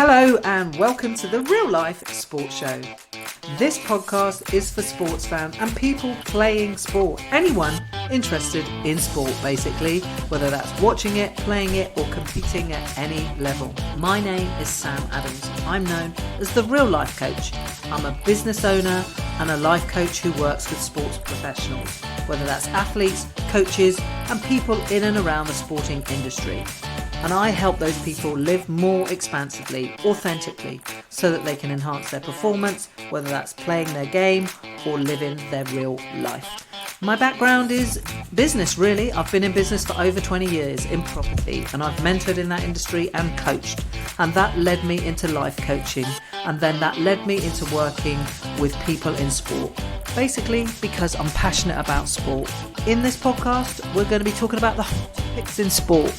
Hello and welcome to the Real Life Sports Show. This podcast is for sports fans and people playing sport. Anyone interested in sport, basically, whether that's watching it, playing it, or competing at any level. My name is Sam Adams. I'm known as the Real Life Coach. I'm a business owner and a life coach who works with sports professionals, whether that's athletes, coaches, and people in and around the sporting industry. And I help those people live more expansively, authentically, so that they can enhance their performance, whether that's playing their game or living their real life. My background is business, really. I've been in business for over 20 years in property, and I've mentored in that industry and coached. And that led me into life coaching. And then that led me into working with people in sport. Basically, because I'm passionate about sport. In this podcast, we're going to be talking about the hot topics in sport.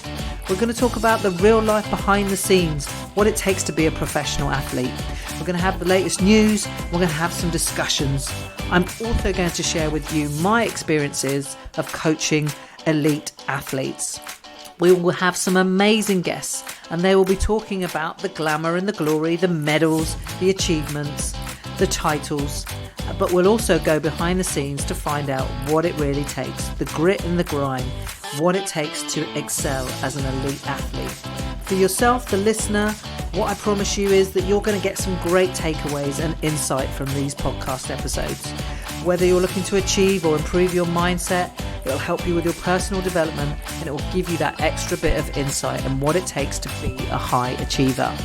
We're going to talk about the real life behind the scenes, what it takes to be a professional athlete. We're going to have the latest news. We're going to have some discussions. I'm also going to share with you my experiences of coaching elite athletes. We will have some amazing guests, and they will be talking about the glamour and the glory, the medals, the achievements, the titles. But we'll also go behind the scenes to find out what it really takes, the grit and the grind, what it takes to excel as an elite athlete. For yourself, the listener, what I promise you is that you're going to get some great takeaways and insight from these podcast episodes. Whether you're looking to achieve or improve your mindset, it'll help you with your personal development, and it will give you that extra bit of insight and what it takes to be a high achiever.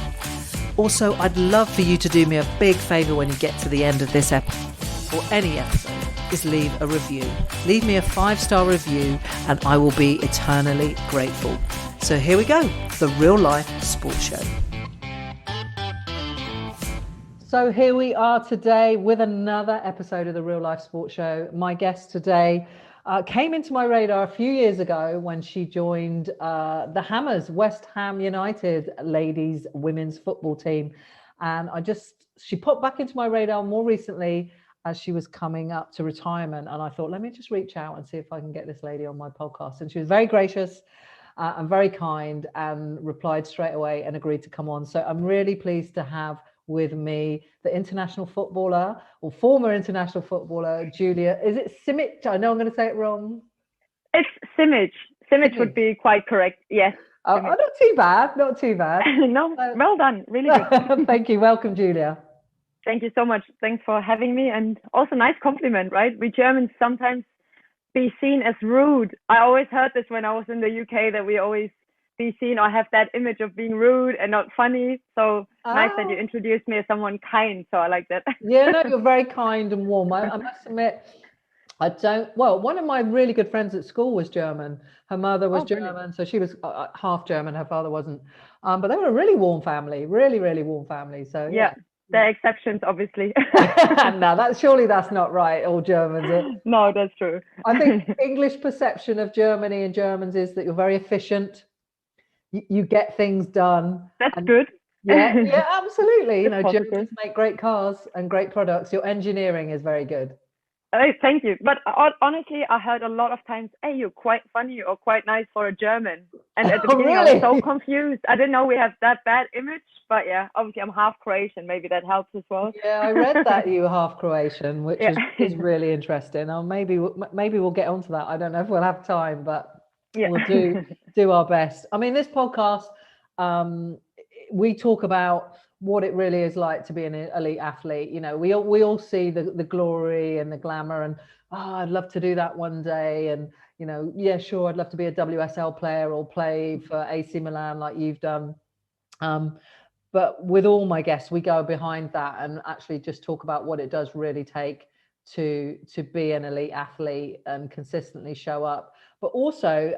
Also, I'd love for you to do me a big favour when you get to the end of this episode, or any episode, is leave a review. Leave me a 5-star review and I will be eternally grateful. So here we go, the Real Life Sports Show. So here we are today with another episode of the Real Life Sports Show. My guest today came into my radar a few years ago when she joined the Hammers, West Ham United ladies women's football team. And she popped back into my radar more recently as she was coming up to retirement. And I thought, let me just reach out and see if I can get this lady on my podcast. And she was very gracious and very kind and replied straight away and agreed to come on. So I'm really pleased to have with me the international footballer, or former international footballer, Julia. Is it Simic? I know I'm going to say it wrong. It's Simic. Simic would be quite correct. Yes. Oh, not too bad. Not too bad. No, well done. Really good. Thank you. Welcome, Julia. Thank you so much. Thanks for having me. And also nice compliment, right? We Germans sometimes be seen as rude. I always heard this when I was in the UK, that we always be seen or have that image of being rude and not funny. So nice that you introduced me as someone kind. So I like that. Yeah, no, you're very kind and warm. I must admit, one of my really good friends at school was German. Her mother was German, so she was half German. Her father wasn't. But they were a really warm family, really, really warm family. So yeah. There are exceptions, obviously. No, that's not right. All Germans. No, that's true. I think English perception of Germany and Germans is that you're very efficient. You get things done. That's good. Yeah, absolutely. Germans make great cars and great products. Your engineering is very good. Oh, thank you. But honestly, I heard a lot of times, hey, you're quite funny or quite nice for a German. And at the beginning, really? I was so confused. I didn't know we have that bad image. But yeah, obviously, I'm half Croatian. Maybe that helps as well. Yeah, I read that you were half Croatian, which is really interesting. Or maybe we'll get onto that. I don't know if we'll have time, but we'll do our best. I mean, this podcast, we talk about what it really is like to be an elite athlete. We all see the glory and the glamour, and I'd love to do that one day. And sure, I'd love to be a WSL player or play for AC Milan like you've done. But with all my guests, we go behind that and actually just talk about what it does really take to be an elite athlete and consistently show up. But also,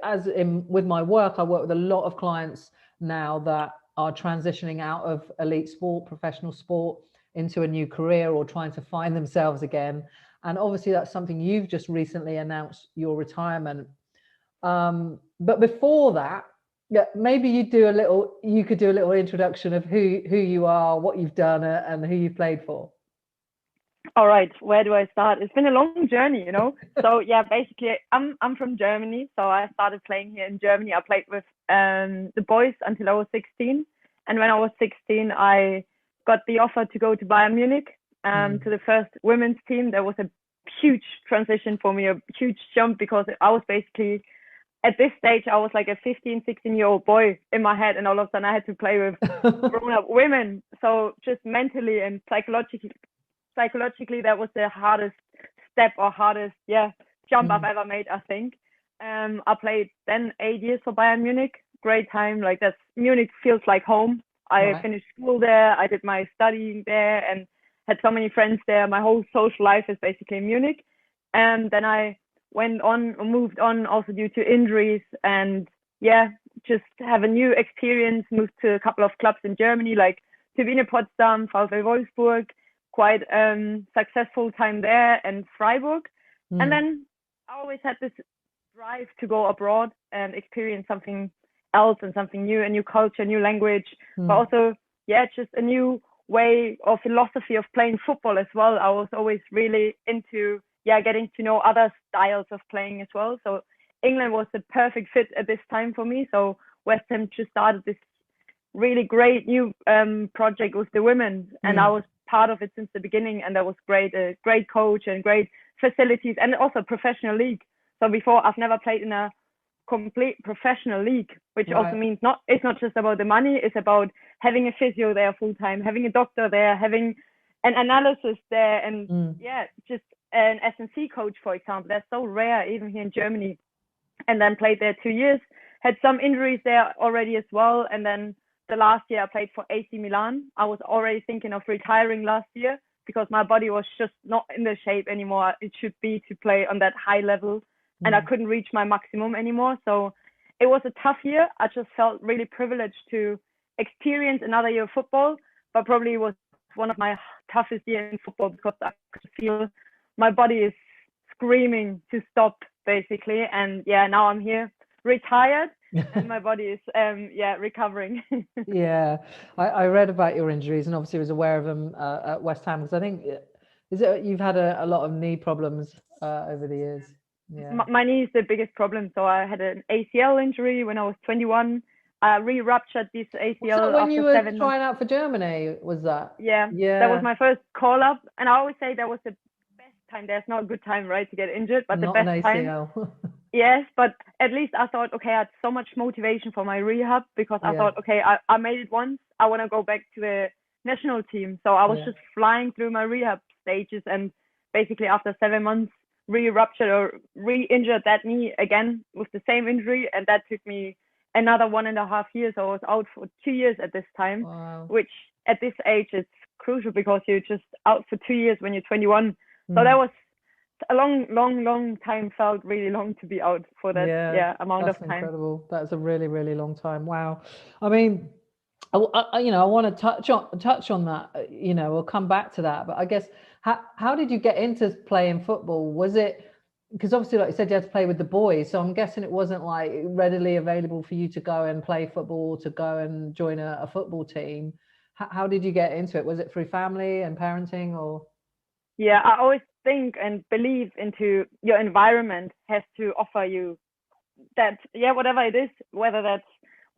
with my work, I work with a lot of clients now that are transitioning out of elite sport, professional sport, into a new career or trying to find themselves again. And obviously that's something you've just recently announced, your retirement. But before that, maybe you could do a little introduction of who you are, what you've done, and who you've played for. All right, where do I start? It's been a long journey, So yeah, basically I'm from Germany. So I started playing here in Germany. I played with the boys until I was 16. And when I was 16, I got the offer to go to Bayern Munich, to the first women's team. That was a huge transition for me, a huge jump, because I was basically, at this stage, I was like a 15, 16-year-old boy in my head, and all of a sudden I had to play with grown-up women. So just mentally and psychologically, that was the hardest step, or hardest, jump I've ever made, I think. I played then 8 years for Bayern Munich. Great time. Like, Munich feels like home. I finished school there. I did my studying there and had so many friends there. My whole social life is basically in Munich. And then I moved on also due to injuries, and just have a new experience. Moved to a couple of clubs in Germany, like Turbine Potsdam, VfL Wolfsburg. Quite successful time there, and Freiburg. And then I always had this drive to go abroad and experience something else and something new, a new culture, new language, but also just a new way or philosophy of playing football as well. I was always really into getting to know other styles of playing as well. So England was the perfect fit at this time for me. So West Ham just started this really great new project with the women, and I was part of it since the beginning, and that was great. A great coach and great facilities, and also professional league. So before, I've never played in a complete professional league, which also means it's not just about the money. It's about having a physio there full time, having a doctor there, having an analysis there, and just an S&C coach, for example. That's so rare, even here in Germany. And then played there 2 years, had some injuries there already as well. And then the last year I played for AC Milan. I was already thinking of retiring last year because my body was just not in the shape anymore it should be to play on that high level. And I couldn't reach my maximum anymore. So it was a tough year. I just felt really privileged to experience another year of football, but probably was one of my toughest years in football, because I could feel my body is screaming to stop, basically. And now I'm here, retired, and my body is recovering. I read about your injuries, and obviously was aware of them at West Ham, because I think you've had a lot of knee problems over the years. My knee is the biggest problem. So I had an ACL injury when I was 21. I re-ruptured this ACL when you were 7 months. trying out for Germany, was that? Yeah, that was my first call up, and I always say that was the best time. There's not a good time, right, to get injured, but not the best an ACL. time. Yes, but at least I thought, okay, I had so much motivation for my rehab, because I thought, okay, I made it once. I want to go back to the national team. So I was just flying through my rehab stages, and basically after 7 months, re-ruptured or re-injured that knee again with the same injury, and that took me another 1.5 years. So I was out for 2 years at this time, which at this age is crucial, because you're just out for 2 years when you're 21. So that was a long time. Felt really long to be out for that amount of time. That's incredible. That's a really, really long time. Wow. I mean, I want to touch on that. We'll come back to that. But I guess, how did you get into playing football? Was it because, obviously, like you said, you had to play with the boys, so I'm guessing it wasn't like readily available for you to go and play football, to go and join a football team. How did you get into it? Was it through family and parenting, or? Yeah, I always think and believe into your environment has to offer you that, whatever it is, whether there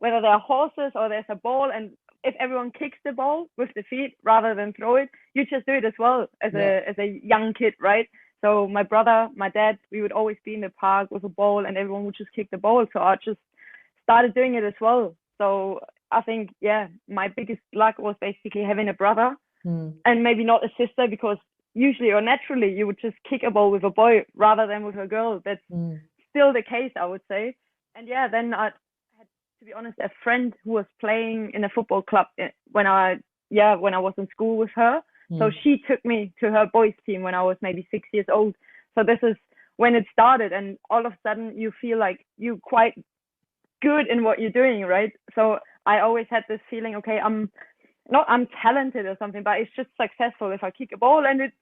are horses or there's a ball, and if everyone kicks the ball with the feet rather than throw it, you just do it as well as a young kid, right? So my brother, my dad, we would always be in the park with a ball, and everyone would just kick the ball. So I just started doing it as well. So I think, my biggest luck was basically having a brother and maybe not a sister, because usually or naturally you would just kick a ball with a boy rather than with a girl. That's still the case, I would say. And then I had, to be honest, a friend who was playing in a football club when I was in school with her. So she took me to her boys team when I was maybe 6 years old. So this is when it started, and all of a sudden you feel like you're quite good in what you're doing, right? So I always had this feeling, okay, I'm talented or something, but it's just successful if I kick a ball and it's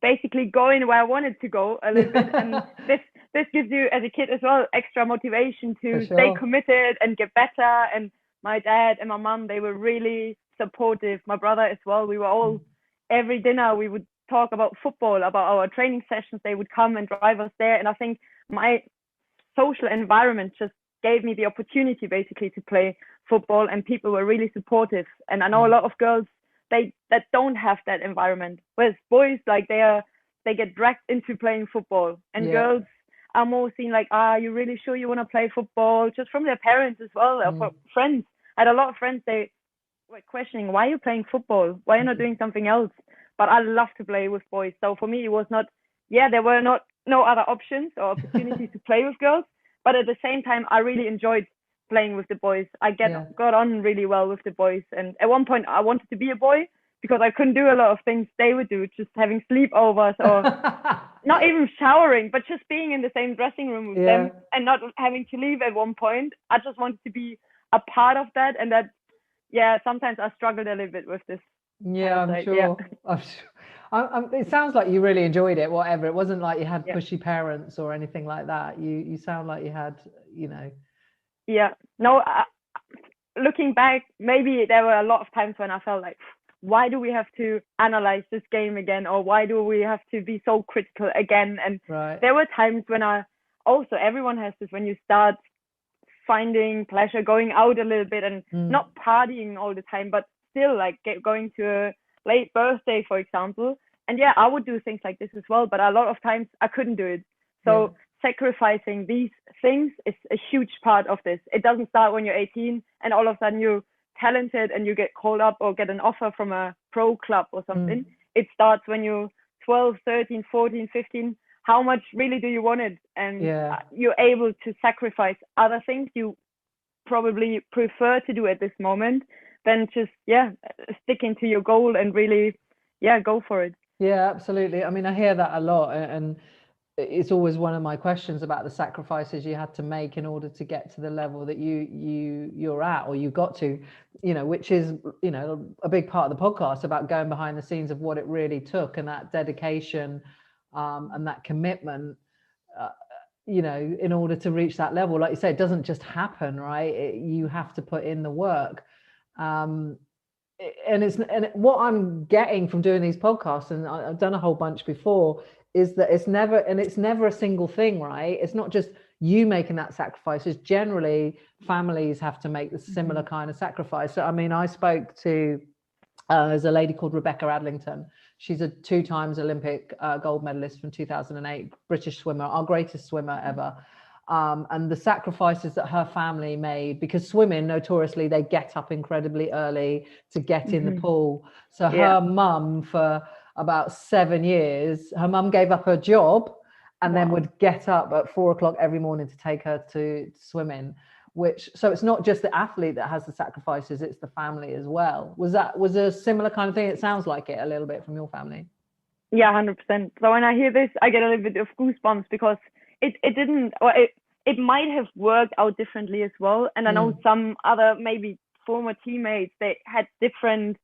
basically going where I wanted to go a little bit. And this gives you, as a kid as well, extra motivation to stay committed and get better. And my dad and my mom, they were really supportive. My brother as well. We were all, every dinner we would talk about football, about our training sessions. They would come and drive us there. And I think my social environment just gave me the opportunity basically to play football, and people were really supportive. And I know a lot of girls that don't have that environment, whereas boys, like, they get dragged into playing football, and girls are more seen like, you really sure you want to play football, just from their parents as well, or friends. I had a lot of friends, they were questioning, why are you playing football? Why are you not doing something else? But I love to play with boys. So for me, it was not, there were no other options or opportunities to play with girls. But at the same time, I really enjoyed playing with the boys. I got on really well with the boys. And at one point, I wanted to be a boy because I couldn't do a lot of things they would do, just having sleepovers or not even showering, but just being in the same dressing room with them and not having to leave at one point. I just wanted to be a part of that. And that, sometimes I struggled a little bit with this. Yeah, I'm sure. It sounds like you really enjoyed it, whatever. It wasn't like you had pushy parents or anything like that. You sound like you had, Yeah. No, looking back, maybe there were a lot of times when I felt like, why do we have to analyze this game again? Or why do we have to be so critical again? And there were times when everyone has this, when you start finding pleasure, going out a little bit and not partying all the time, but still like going to a late birthday, for example. And I would do things like this as well, but a lot of times I couldn't do it. So sacrificing these things is a huge part of this. It doesn't start when you're 18 and all of a sudden you're talented and you get called up or get an offer from a pro club or something. It starts when you're 12, 13, 14, 15. How much really do you want it? And you're able to sacrifice other things you probably prefer to do at this moment than just sticking to your goal and really go for it. Yeah, absolutely. I mean, I hear that a lot, and it's always one of my questions about the sacrifices you had to make in order to get to the level that you're at, or you got to, which is, a big part of the podcast about going behind the scenes of what it really took, and that dedication and that commitment, in order to reach that level. Like you say, it doesn't just happen, right? You have to put in the work. And what I'm getting from doing these podcasts, and I've done a whole bunch before, is that it's never a single thing, right? It's not just you making that sacrifice. It's generally families have to make the similar kind of sacrifice. So, I mean, I spoke to there's a lady called Rebecca Adlington. She's a 2 times Olympic gold medalist from 2008, British swimmer, our greatest swimmer ever. And the sacrifices that her family made, because swimming, notoriously, they get up incredibly early to get in the pool. So her mum, for about 7 years, her mum gave up her job and then would get up at 4 o'clock every morning to take her to swimming. So it's not just the athlete that has the sacrifices, it's the family as well. Was a similar kind of thing? It sounds like it a little bit from your family. Yeah, 100%. So when I hear this, I get a little bit of goosebumps, because it didn't, or it might have worked out differently as well. And I know some other maybe former teammates, they had different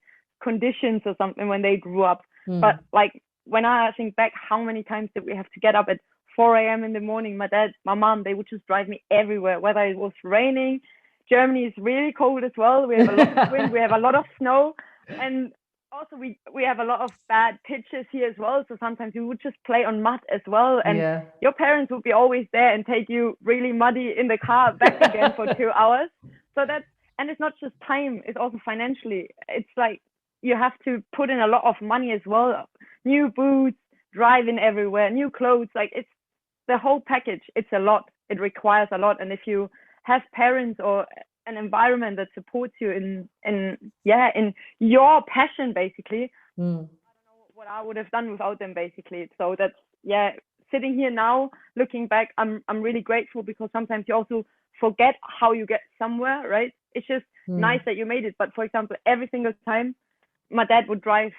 conditions or something when they grew up. But like, when I think back, how many times did we have to get up at 4 a.m. in the morning? My dad, my mom, they would just drive me everywhere, whether it was raining. Germany is really cold as well. We have a lot of wind, we have a lot of snow, and also we have a lot of bad pitches here as well. So sometimes you would just play on mud as well, and your parents would be always there and take you really muddy in the car back again for 2 hours. So and it's not just time, it's also financially. It's like you have to put in a lot of money as well. New boots, driving everywhere, new clothes, like it's the whole package. It's a lot. It requires a lot. And if you have parents or an environment that supports you in your passion, basically, I don't know what I would have done without them, basically. So that's, sitting here now, looking back, I'm really grateful, because sometimes you also forget how you get somewhere, right? It's just nice that you made it. But for example, every single time my dad would drive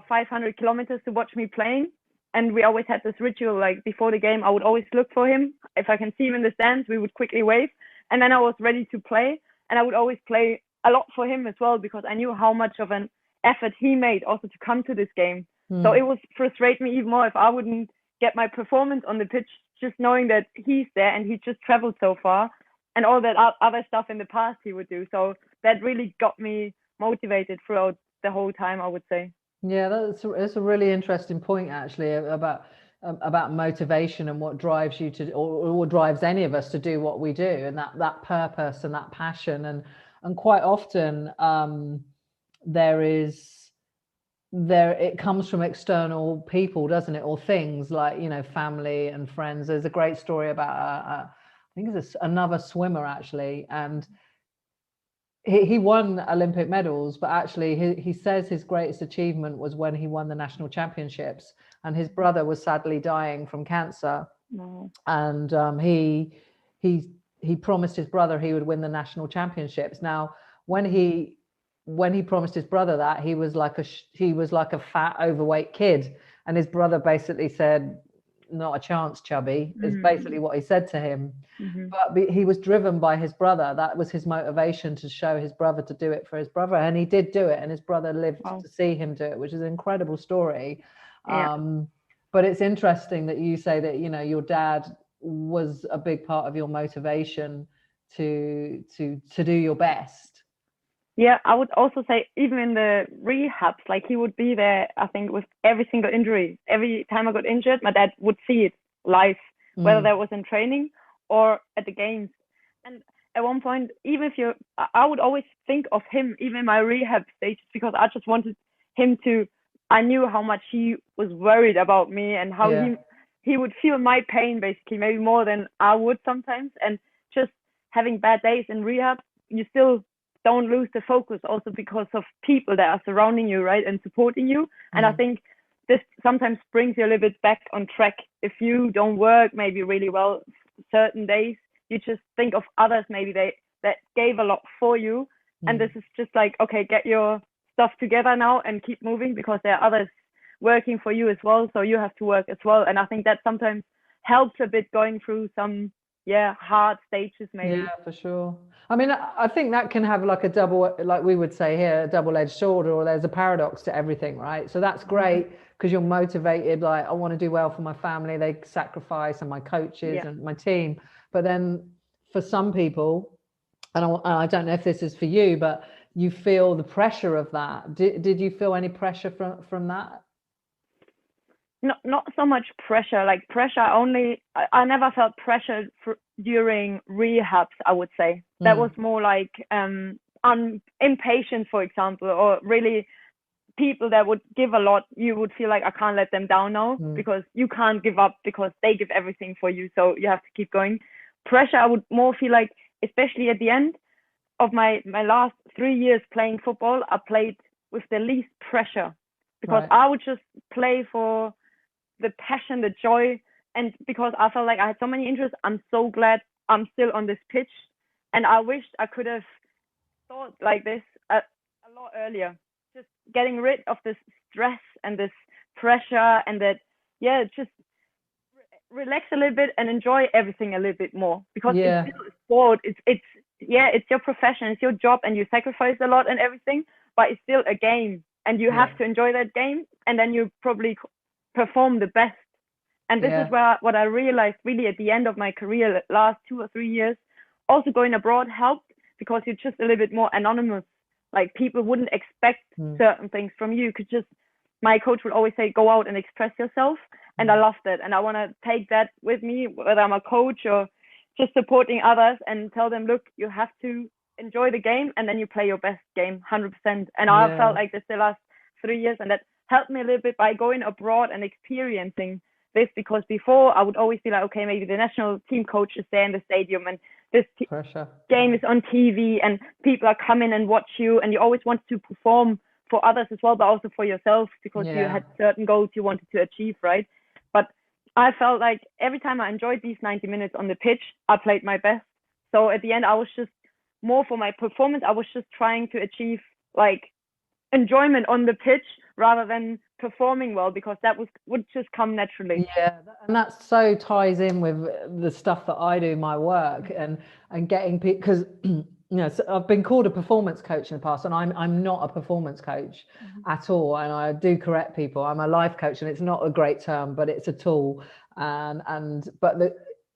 500 kilometers to watch me playing. And we always had this ritual, like before the game, I would always look for him. If I can see him in the stands, we would quickly wave. And then I was ready to play. And I would always play a lot for him as well, because I knew how much of an effort he made also to come to this game. So it would frustrate me even more if I wouldn't get my performance on the pitch, just knowing that he's there and he just traveled so far, and all that other stuff in the past he would do. So that really got me motivated throughout the whole time, I would say. Yeah, that's a really interesting point, actually, about, about motivation and what drives you to, or what drives any of us to do what we do, and that purpose and that passion. And quite often it comes from external people, doesn't it, or things like, you know, family and friends. There's a great story about I think it's another swimmer actually, and he won Olympic medals, but actually he says his greatest achievement was when he won the national championships, and his brother was sadly dying from cancer. No. And he promised his brother he would win the national championships. Now, when he promised his brother that, he was like a fat, overweight kid, and his brother basically said, "Not a chance, chubby," is basically what he said to him. But he was driven by his brother. That was his motivation, to show his brother, to do it for his brother, and he did do it, and his brother lived to see him do it, which is an incredible story. But it's interesting that you say that, you know, your dad was a big part of your motivation to do your best. Yeah, I would also say even in the rehabs, like he would be there, I think, with every single injury. Every time I got injured, my dad would see it live, whether that was in training or at the games. And at one point, even if I would always think of him, even in my rehab stages, because I just wanted him to, I knew how much he was worried about me, and how he would feel my pain, basically, maybe more than I would sometimes. And just having bad days in rehab, you still don't lose the focus, also because of people that are surrounding you, right, and supporting you. And I think this sometimes brings you a little bit back on track. If you don't work maybe really well certain days, you just think of others maybe that gave a lot for you, and this is just like, okay, get your stuff together now and keep moving, because there are others working for you as well, so you have to work as well. And I think that sometimes helps a bit going through some hard stages maybe. Yeah, for sure. I mean, I think that can have like a double, like we would say here, a double-edged sword, or there's a paradox to everything, right? So that's great because you're motivated, like, I want to do well for my family, they sacrifice, and my coaches and my team. But then for some people, and I don't know if this is for you, but you feel the pressure of that. Did you feel any pressure from that? Not so much pressure. Like pressure only, I never felt pressure during rehabs, I would say. That was more like impatient, for example, or really people that would give a lot. You would feel like, I can't let them down now, because you can't give up, because they give everything for you, so you have to keep going. Pressure, I would more feel like, especially at the end of my last 3 years playing football, I played with the least pressure, because I would just play for the passion, the joy, and because I felt like I had so many interests. I'm so glad I'm still on this pitch, and I wish I could have thought like this a lot earlier. Just getting rid of this stress and this pressure, and that just relax a little bit and enjoy everything a little bit more, because it's still a sport. It's your profession, it's your job, and you sacrifice a lot and everything, but it's still a game, and you have to enjoy that game, and then you probably perform the best. And this is what I realized really at the end of my career, last 2 or 3 years. Also going abroad helped, because you're just a little bit more anonymous. Like people wouldn't expect certain things from you. You could just, my coach would always say, go out and express yourself. And I loved it. And I want to take that with me, whether I'm a coach or just supporting others, and tell them, look, you have to enjoy the game, and then you play your best game 100%. And I felt like this the last 3 years, and that helped me a little bit by going abroad and experiencing this, because before I would always be like, okay, maybe the national team coach is there in the stadium, and this game is on TV, and people are coming and watch you, and you always want to perform for others as well, but also for yourself, because you had certain goals you wanted to achieve, right? But I felt like every time I enjoyed these 90 minutes on the pitch, I played my best. So at the end, I was just more for my performance. I was just trying to achieve like enjoyment on the pitch rather than performing well, because that would just come naturally. Yeah, and that so ties in with the stuff that I do, my work, and getting people, because you know, so I've been called a performance coach in the past, and I'm not a performance coach at all, and I do correct people. I'm a life coach, and it's not a great term, but it's a tool, but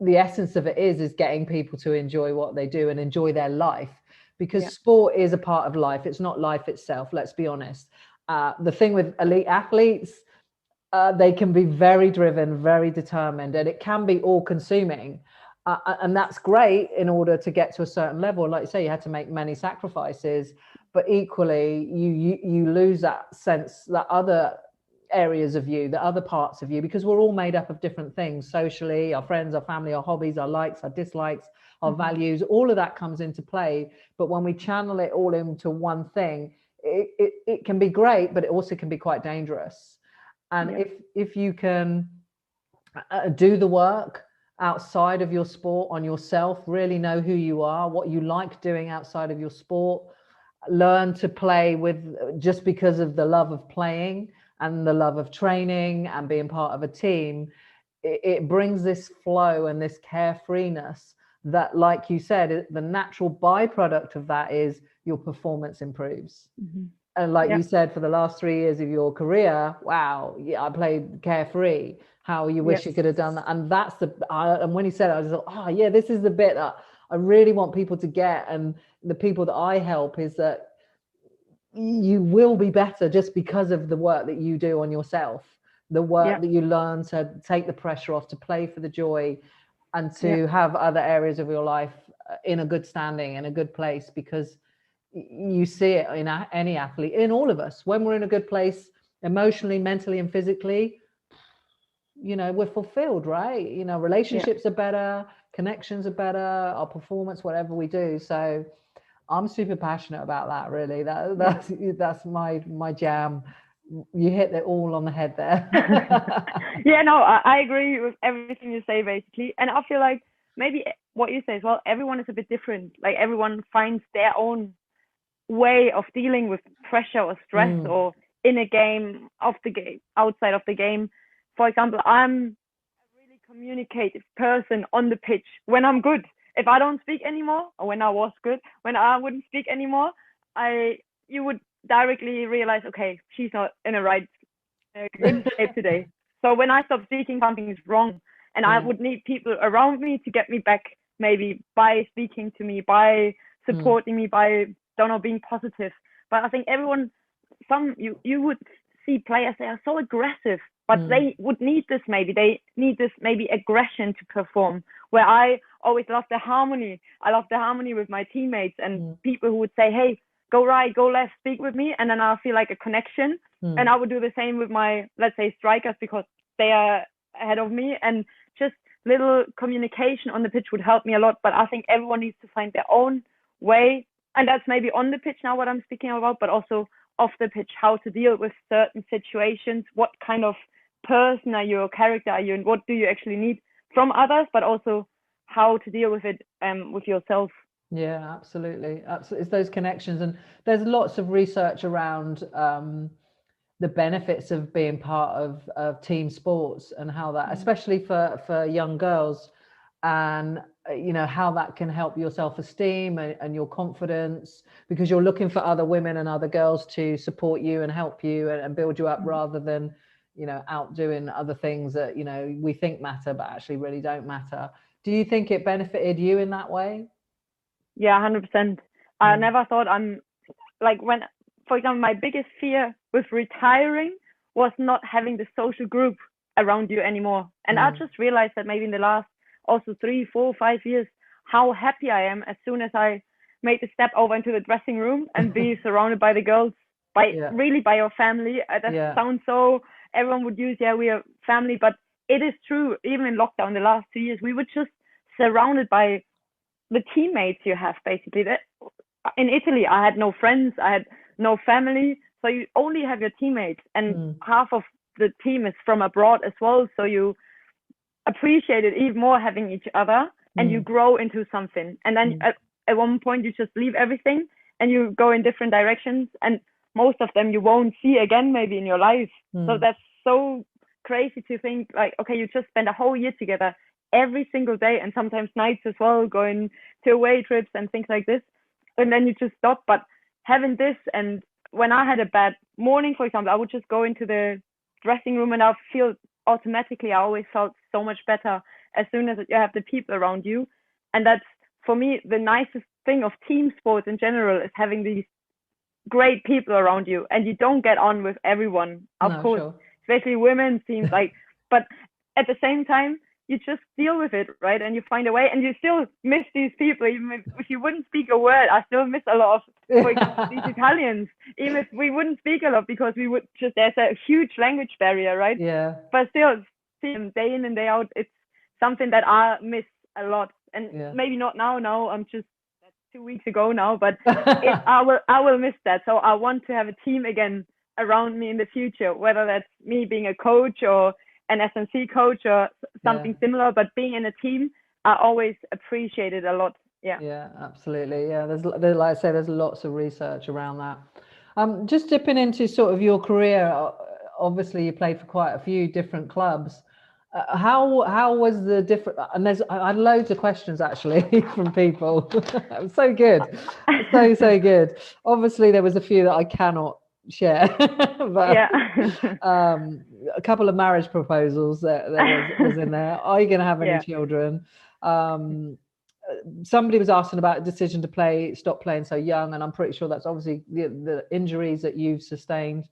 the essence of it is getting people to enjoy what they do and enjoy their life, because sport is a part of life. It's not life itself, let's be honest. The thing with elite athletes, They can be very driven, very determined, and it can be all consuming. And that's great in order to get to a certain level. Like you say, you had to make many sacrifices, but equally you lose that sense, that other areas of you, the other parts of you, because we're all made up of different things socially, our friends, our family, our hobbies, our likes, our dislikes, our values, all of that comes into play. But when we channel it all into one thing, it can be great, but it also can be quite dangerous. And if you can do the work outside of your sport on yourself, really know who you are, what you like doing outside of your sport, learn to play with just because of the love of playing and the love of training and being part of a team, it brings this flow and this carefreeness that, like you said, the natural byproduct of that is your performance improves. And like you said, for the last 3 years of your career, wow, yeah, I played carefree. How you wish you could have done that. And that's and when he said it, I was like, oh yeah, this is the bit that I really want people to get. And the people that I help is that you will be better just because of the work that you do on yourself, the work that you learn to take the pressure off, to play for the joy, and to have other areas of your life in a good standing, in a good place, because you see it in any athlete, in all of us. When we're in a good place emotionally, mentally, and physically, we're fulfilled, right? Relationships are better, connections are better, our performance, whatever we do. So I'm super passionate about that, really. That's my jam. You hit it all on the head there. I agree with everything you say, basically. And I feel like maybe what you say as well, everyone is a bit different. Like everyone finds their own way of dealing with pressure or stress or in a game, off the game, outside of the game. For example, I'm a really communicative person on the pitch when I'm good. If I don't speak anymore, or when I was good, when I wouldn't speak anymore, you would directly realize, okay, she's not in a good shape today. So when I stop speaking, something is wrong, and I would need people around me to get me back, maybe by speaking to me, by supporting me, by being positive. But I think everyone, you would see players, they are so aggressive, but they would need this maybe aggression to perform, where I always love the harmony. I love the harmony with my teammates and people who would say, hey, go right, go left, speak with me. And then I feel like a connection. And I would do the same with my, let's say, strikers, because they are ahead of me. And just little communication on the pitch would help me a lot. But I think everyone needs to find their own way. And that's maybe on the pitch now what I'm speaking about, but also off the pitch, how to deal with certain situations, what kind of person are you, or character are you, and what do you actually need from others, but also how to deal with it with yourself. Yeah, absolutely. It's those connections, and there's lots of research around the benefits of being part of team sports, and how that, especially for young girls, and how that can help your self-esteem and your confidence, because you're looking for other women and other girls to support you and help you and build you up, rather than out doing other things that we think matter but actually really don't matter. Do you think it benefited you in that way? Yeah, 100%. I never thought I'm like, when, for example, my biggest fear with retiring was not having the social group around you anymore. And I just realized that maybe in the last also 3, 4, 5 years, how happy I am as soon as I made the step over into the dressing room and be surrounded by the girls, by your family. That sounds so, everyone would use, we are family, but it is true. Even in lockdown, the last 2 years, we were just surrounded by the teammates you have, basically. That in Italy, I had no friends, I had no family, so you only have your teammates, and half of the team is from abroad as well, so you appreciate it even more having each other, and you grow into something. And then at one point you just leave everything and you go in different directions, and most of them you won't see again maybe in your life. So that's so crazy to think, like, okay, you just spend a whole year together every single day, and sometimes nights as well, going to away trips and things like this, and then you just stop. But having this, and when I had a bad morning, for example, I would just go into the dressing room and I feel automatically, I always felt so much better as soon as you have the people around you. And that's, for me, the nicest thing of team sports in general, is having these great people around you. And you don't get on with everyone, of course. Sure. especially women teams. Like, but at the same time, you just deal with it, right? And you find a way, and you still miss these people. Even if you wouldn't speak a word, I still miss a lot of, for example, these Italians. Even if we wouldn't speak a lot, because we would just, there's a huge language barrier, right? Yeah. But still, see them day in and day out. It's something that I miss a lot, and maybe not now. Now I'm just 2 weeks ago now, but I will miss that. So I want to have a team again around me in the future, whether that's me being a coach or an SNC coach or something similar, but being in a team, I always appreciate it a lot. Yeah, absolutely. Yeah, there's like I say, there's lots of research around that. Just dipping into sort of your career, obviously you played for quite a few different clubs. How was the different? And I had loads of questions actually from people. It was so good, so good. Obviously, there was a few that I cannot share, but a couple of marriage proposals that was in there. Are you going to have any children? Somebody was asking about a decision to stop playing so young, and I'm pretty sure that's obviously the injuries that you've sustained.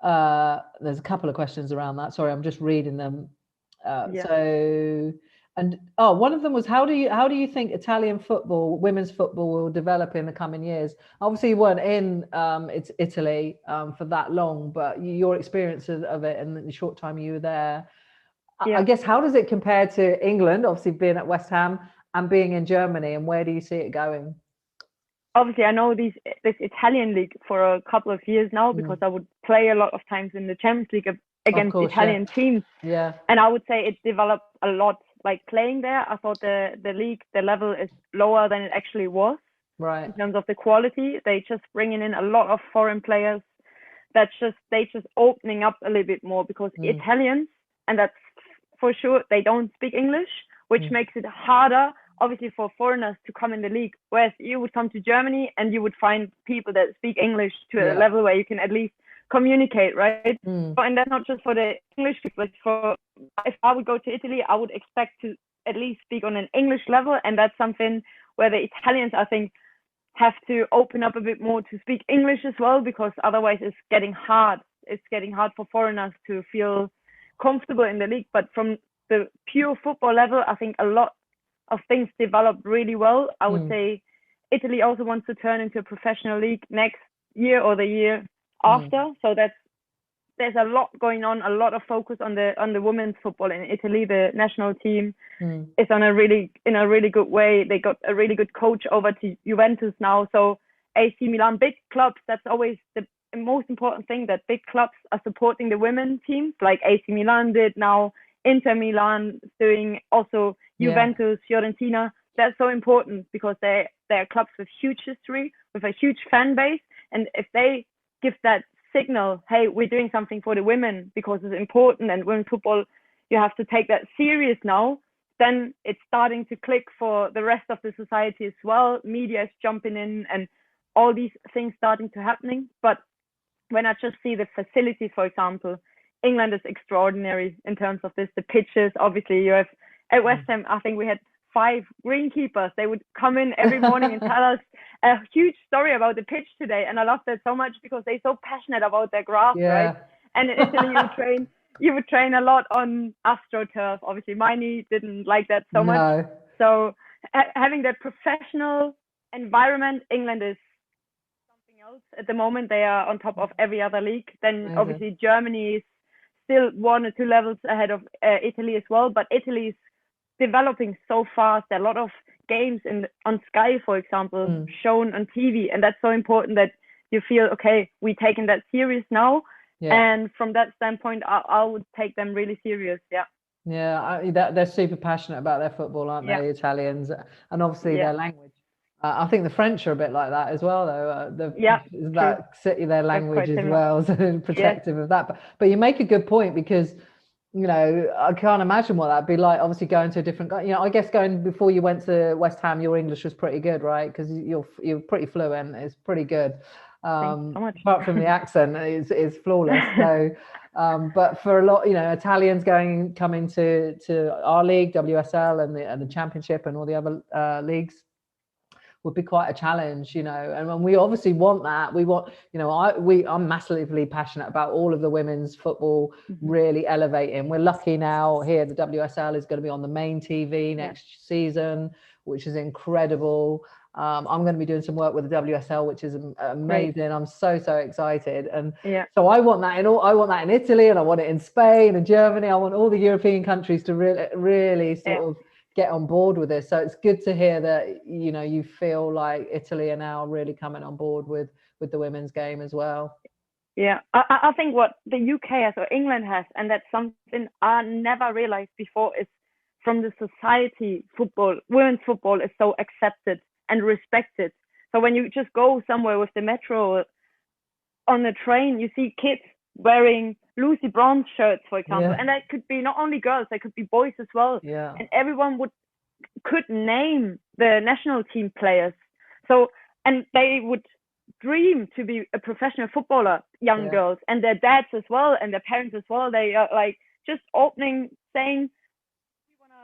There's a couple of questions around that. Sorry, I'm just reading them. So, and one of them was, how do you think Italian football, women's football, will develop in the coming years? Obviously, you weren't in it's Italy for that long, but your experiences of it and the short time you were there, I guess, how does it compare to England? Obviously, being at West Ham and being in Germany, and where do you see it going? Obviously, I know this Italian league for a couple of years now, because I would play a lot of times in the Champions League against Italian teams. Yeah. And I would say it developed a lot. Like, playing there, I thought the league, the level is lower than it actually was. Right. In terms of the quality, they just bringing in a lot of foreign players. They just opening up a little bit more, because Italians, and that's for sure, they don't speak English, which makes it harder, obviously, for foreigners to come in the league. Whereas you would come to Germany and you would find people that speak English to a level where you can at least communicate, right? And that's not just for the English people. If I would go to Italy, I would expect to at least speak on an English level, and that's something where the Italians, I think, have to open up a bit more to speak English as well, because otherwise it's getting hard. It's getting hard for foreigners to feel comfortable in the league. But from the pure football level, I think a lot of things developed really well. I would say Italy also wants to turn into a professional league next year or the year after. So there's a lot going on, a lot of focus on the women's football in Italy. The national team is in a really good way. They got a really good coach over to Juventus now. So AC Milan, big clubs, that's always the most important thing, that big clubs are supporting the women teams, like AC Milan did now, Inter Milan doing, also Juventus, Fiorentina. That's so important, because they're clubs with huge history, with a huge fan base. And if they give that signal, hey, we're doing something for the women because it's important, and women's football, you have to take that serious now, then it's starting to click for the rest of the society as well. Media is jumping in, and all these things starting to happening. But when I just see the facilities, for example, England is extraordinary in terms of this. The pitches, obviously, you have at West Ham, I think we had 5 greenkeepers. They would come in every morning and tell us a huge story about the pitch today. And I love that so much, because they're so passionate about their grass, right? And in Italy, you would train a lot on AstroTurf. Obviously, my knee didn't like that so much. So having that professional environment, England is something else at the moment. They are on top of every other league. Then obviously Germany is still 1 or 2 levels ahead of Italy as well. But Italy is developing so fast. There are a lot of games on Sky, for example, shown on TV, and that's so important that you feel, okay, we're taking that serious now. And from that standpoint, I would take them really serious. They're super passionate about their football, aren't they, Italians, and obviously their language. I think the French are a bit like that as well, though. Their language as well, so protective of that. But you make a good point, because I can't imagine what that'd be like. Obviously, going to a different, I guess going before you went to West Ham, your English was pretty good, right? Because you're pretty fluent. It's pretty good. Thanks so much. Apart from the accent, is flawless. So, but for a lot, Italians coming to our league, WSL, and the Championship, and all the other leagues, would be quite a challenge, you know, and when we obviously want that, we want, you know, I'm massively passionate about all of the women's football really elevating. We're lucky now here, the WSL is going to be on the main TV next season, which is incredible. I'm going to be doing some work with the WSL, which is amazing. Great. I'm so excited, and so I want that I want that in Italy, and I want it in Spain and Germany. I want all the European countries to really sort of get on board with this. So it's good to hear that, you know, you feel like Italy are now really coming on board with the women's game as well. Yeah, I think what the UK has or England has, and that's something I never realized before, is from the society, women's football is so accepted and respected. So when you just go somewhere with the metro on the train, you see kids wearing Lucy Bronze shirts, for example, and that could be not only girls, they could be boys as well. Yeah. And everyone could name the national team players. So, and they would dream to be a professional footballer, young girls, and their dads as well, and their parents as well. They are like just saying,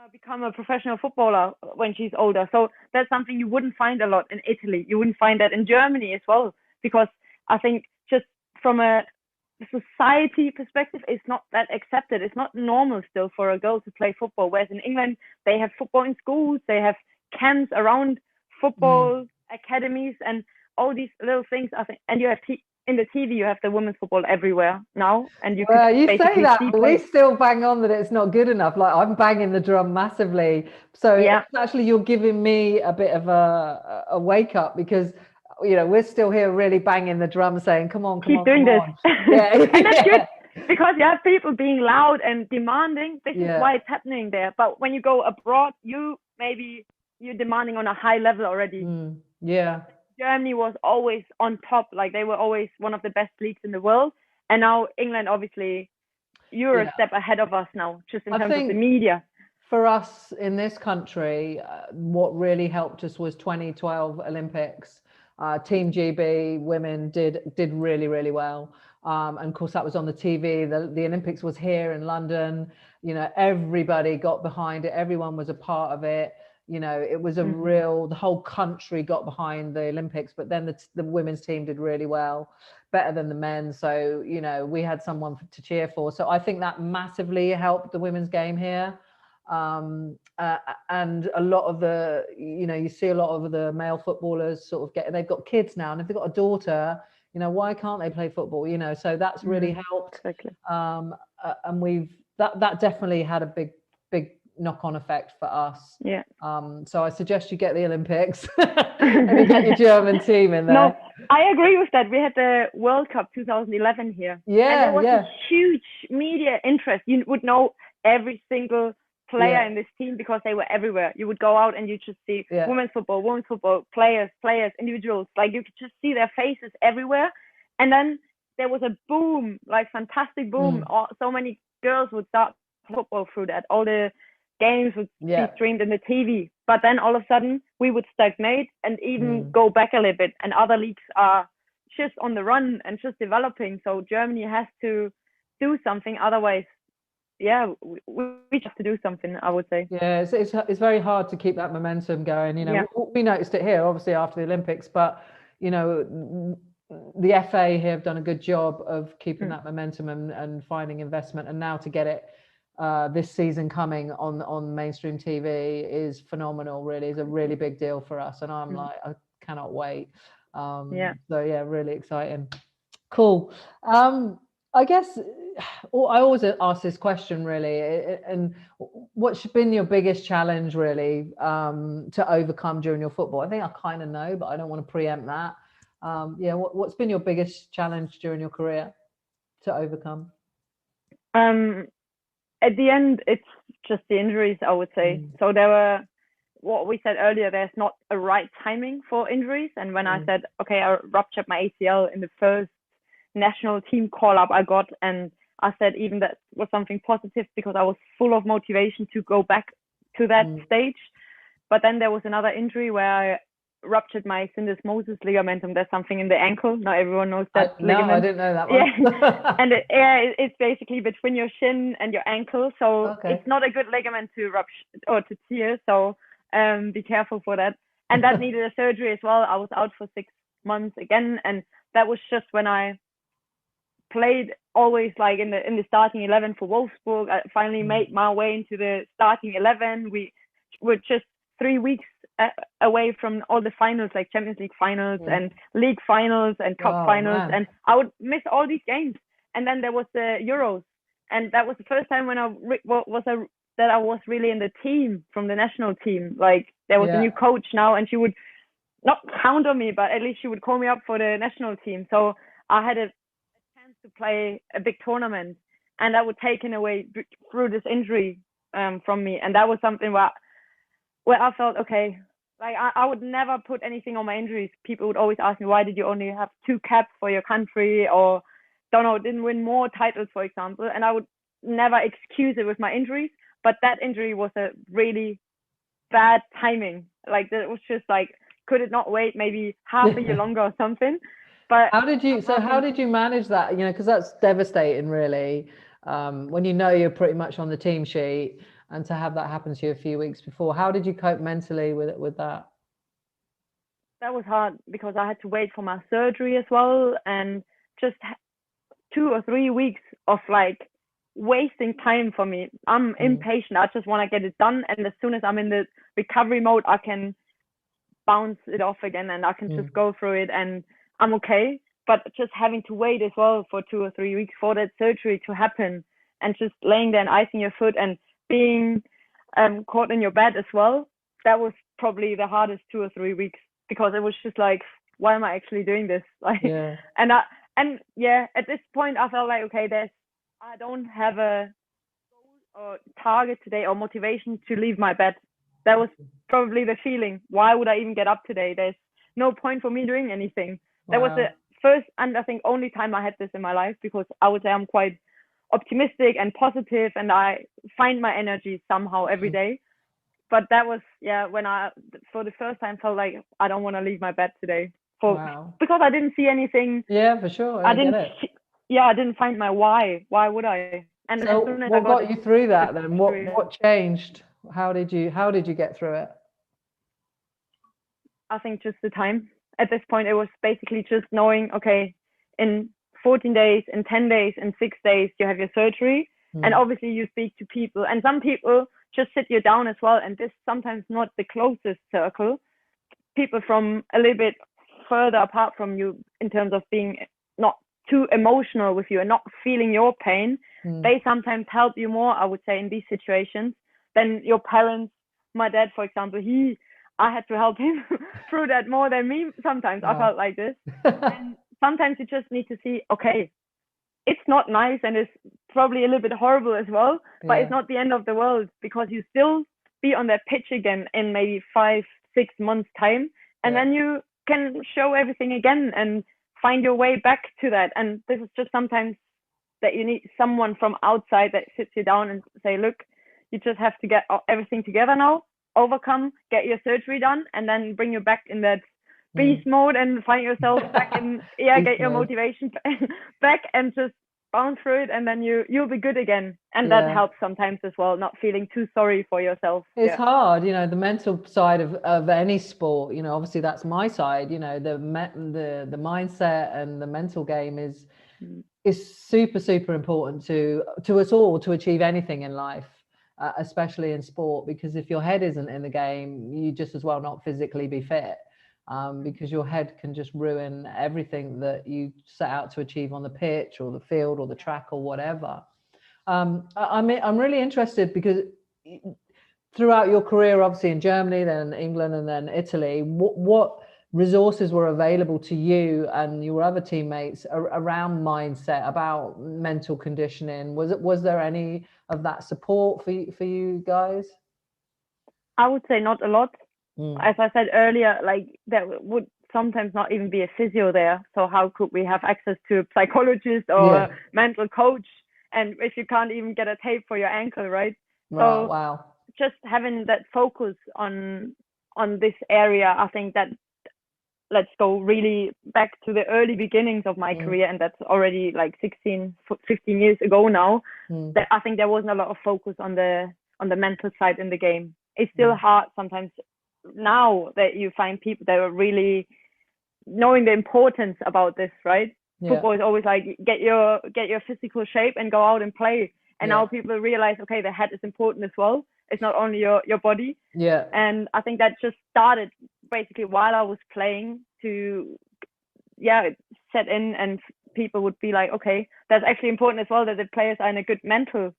become a professional footballer when she's older. So that's something you wouldn't find a lot in Italy. You wouldn't find that in Germany as well, because I think just from a society perspective, it's not that accepted. It's not normal still for a girl to play football, whereas in England they have football in schools, they have camps around football academies and all these little things. I think, and you have in the TV, you have the women's football everywhere now, and you say that, but we still bang on that it's not good enough. Like, I'm banging the drum massively. So actually, you're giving me a bit of a wake up, because, you know, we're still here really banging the drum, saying, "Come on, keep doing this." And that's good, because you have people being loud and demanding. This is why it's happening there. But when you go abroad, you're demanding on a high level already. Germany was always on top, like they were always one of the best leagues in the world, and now England, obviously, you're a step ahead of us now, just in terms of the media. For us in this country, what really helped us was 2012 Olympics. Team GB women did really, really well, and of course that was on the TV. The Olympics was here in London. You know, everybody got behind it, everyone was a part of it. You know, it was the whole country got behind the Olympics, but then the women's team did really well, better than the men. So, you know, we had someone to cheer for. So I think that massively helped the women's game here. And a lot of you see a lot of the male footballers sort of they've got kids now, and if they've got a daughter, you know, why can't they play football? You know, so that's really helped. Exactly. And that definitely had a big knock-on effect for us. So I suggest you get the Olympics and you get your German team in there. No, I agree with that. We had the World Cup 2011 here. And there was a huge media interest. You would know every single player in this team because they were everywhere. You would go out and you just see women's football, players, individuals. Like, you could just see their faces everywhere. And then there was a boom, like fantastic boom. So many girls would start football through that. All the games would be streamed in the TV, but then all of a sudden we would stagnate and even go back a little bit, and other leagues are just on the run and just developing. So Germany has to do something, otherwise we have to do something, I would say. It's very hard to keep that momentum going, you know. We noticed it here obviously after the Olympics, but you know, the FA here have done a good job of keeping that momentum and finding investment, and now to get it this season coming on mainstream TV is phenomenal. Really, is a really big deal for us, and I'm like, I cannot wait. So really exciting. Cool. I guess I always ask this question, really, and what's been your biggest challenge, really, to overcome during your football? I think I kind of know, but I don't want to preempt that. What's been your biggest challenge during your career to overcome? At the end, it's just the injuries, I would say. So there were, what we said earlier, there's not a right timing for injuries. And when I said, okay, I ruptured my ACL in the first national team call-up I got, and I said even that was something positive because I was full of motivation to go back to that stage. But then there was another injury where I ruptured my syndesmosis ligamentum. There's something in the ankle. Not everyone knows that ligament. No, I didn't know that one. And it's basically between your shin and your ankle. So it's not a good ligament to rupture or to tear. So be careful for that. and that needed a surgery as well. I was out for 6 months again, and that was just when I played always like in the starting 11 for Wolfsburg. I finally made my way into the starting 11. We were just 3 weeks away from all the finals, like Champions League finals and league finals and cup finals, and I would miss all these games. And then there was the Euros, and that was the first time when I was really in the team, from the national team. Like there was a new coach now, and she would not count on me, but at least she would call me up for the national team. So I had a chance to play a big tournament, and that was taken away through this injury from me. And that was something where I felt, okay, like I would never put anything on my injuries. People would always ask me, why did you only have 2 caps for your country, or didn't win more titles, for example. And I would never excuse it with my injuries, but that injury was a really bad timing. Like it was just like, could it not wait maybe half a year longer or something? But how did you manage that? Because that's devastating, really. When you're pretty much on the team sheet, and to have that happen to you a few weeks before, how did you cope mentally with that? That was hard because I had to wait for my surgery as well, and just 2 or 3 weeks of like wasting time for me. I'm impatient. I just want to get it done, and as soon as I'm in the recovery mode, I can bounce it off again, and I can just go through it, and I'm okay. But just having to wait as well for 2 or 3 weeks for that surgery to happen, and just laying there and icing your foot and being caught in your bed as well, that was probably the hardest 2 or 3 weeks, because it was just like, why am I actually doing this? Like, and at this point I felt like, okay, I don't have a goal or target today or motivation to leave my bed. That was probably the feeling. Why would I even get up today? There's no point for me doing anything. That was the first and I think only time I had this in my life, because I would say I'm quite optimistic and positive, and I find my energy somehow every day. But that was when I for the first time felt like I don't want to leave my bed today, because I didn't see anything. For sure. I didn't find my why would I? And so as soon as what got you through that then? What changed? How did you get through it? I think just the time. At this point it was basically just knowing, okay, in 14 days, in 10 days, in 6 days, you have your surgery. And obviously you speak to people, and some people just sit you down as well. And this sometimes not the closest circle, people from a little bit further apart from you in terms of being not too emotional with you and not feeling your pain. They sometimes help you more, I would say, in these situations than your parents. My dad, for example, I had to help him through that more than me. Sometimes I felt like this. And sometimes you just need to see, okay, it's not nice and it's probably a little bit horrible as well, but it's not the end of the world, because you still be on that pitch again in maybe 5-6 months time, and then you can show everything again and find your way back to that. And this is just sometimes that you need someone from outside that sits you down and say, look, you just have to get everything together now, overcome, get your surgery done, and then bring you back in that beast mode and find yourself back in get your motivation back and just bounce through it, and then you'll be good again. And that helps sometimes as well, not feeling too sorry for yourself. It's hard, the mental side of any sport, obviously that's my side, the mindset and the mental game is super, super important to us all to achieve anything in life. Especially in sport, because if your head isn't in the game, you just as well not physically be fit, because your head can just ruin everything that you set out to achieve on the pitch or the field or the track or whatever. I'm really interested, because throughout your career, obviously in Germany, then England, and then Italy, what resources were available to you and your other teammates around mindset, about mental conditioning? Was there any of that support for you guys? I would say not a lot. As I said earlier, like there would sometimes not even be a physio there. So how could we have access to a psychologist or a mental coach? And if you can't even get a tape for your ankle, right? So just having that focus on this area, I think that, let's go really back to the early beginnings of my career, and that's already like 15 years ago now. That I think there wasn't a lot of focus on the mental side in the game. It's still hard sometimes, now that you find people that are really knowing the importance about this, right? Yeah. Football is always like get your physical shape and go out and play. And now people realize, okay, the head is important as well. It's not only your body. Yeah. And I think that just started basically while I was playing to set in, and people would be like, okay, that's actually important as well, that the players are in a good mental